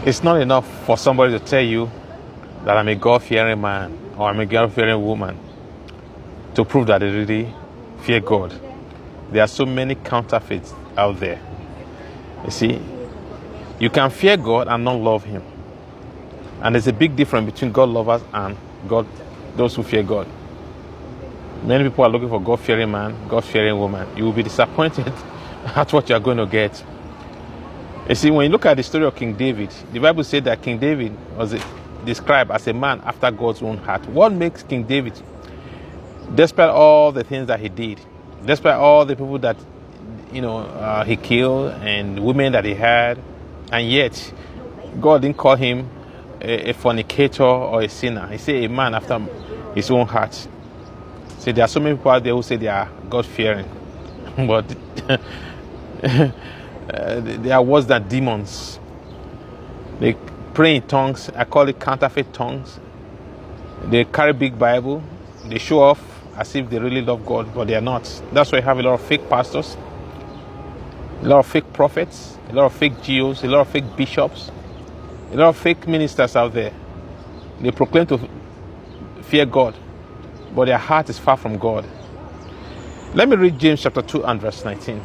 It's not enough for somebody to tell you that I'm a God-fearing man or I'm a God-fearing woman to prove that they really fear God. There are so many counterfeits out there. You see, you can fear God and not love Him. And there's a big difference between God lovers and those who fear God. Many people are looking for God-fearing man, God-fearing woman. You will be disappointed at what you are going to get. You see, when you look at the story of King David, the Bible said that King David was described as a man after God's own heart. What makes King David, despite all the things that he did, despite all the people that he killed and women that he had, and yet God didn't call him a fornicator or a sinner. He said a man after his own heart. See, there are so many people out there who say they are God-fearing, but they are worse than demons. They pray in tongues. I call it counterfeit tongues. They carry big Bible. They show off as if they really love God, but they are not. That's why you have a lot of fake pastors, a lot of fake prophets, a lot of fake GOs, a lot of fake bishops, a lot of fake ministers out there. They proclaim to fear God, but their heart is far from God. Let me read James chapter 2 and verse 19.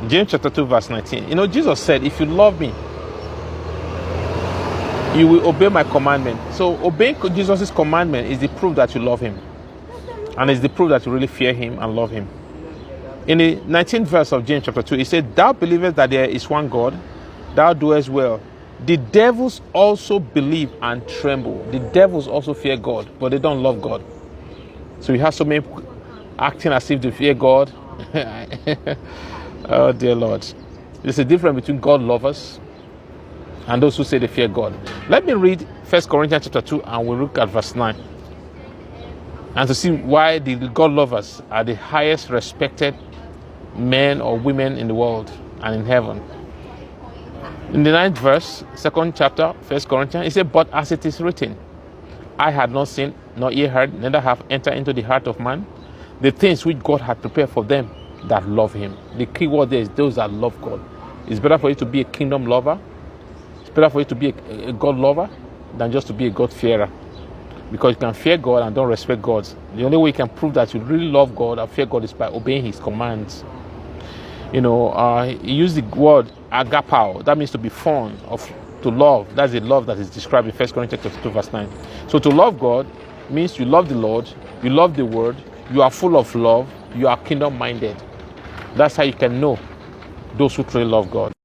James chapter 2 verse 19. Jesus said, if you love me, you will obey my commandment. So obeying Jesus' commandment is the proof that you love him. And it's the proof that you really fear him and love him. In the 19th verse of James chapter 2, he said, thou believest that there is one God, thou doest well. The devils also believe and tremble. The devils also fear God, but they don't love God. So we have so many people acting as if they fear God. Oh dear Lord. There's a difference between God lovers and those who say they fear God. Let me read 1 Corinthians chapter 2 and we'll look at verse 9. And to see why the God lovers are the highest respected men or women in the world and in heaven. In the 9th verse, 2nd chapter, 1 Corinthians, it said, but as it is written, I had not seen, nor ear heard, neither have entered into the heart of man the things which God had prepared for them that love him. The key word there is those that love God. It's better for you to be a kingdom lover. It's better for you to be a God lover than just to be a God-fearer. Because you can fear God and don't respect God. The only way you can prove that you really love God and fear God is by obeying his commands. He used the word agapao. That means to be fond of, to love. That's the love that is described in 1 Corinthians 2 verse 9. So to love God means you love the Lord, you love the word, you are full of love, you are kingdom minded. That's how you can know those who truly love God.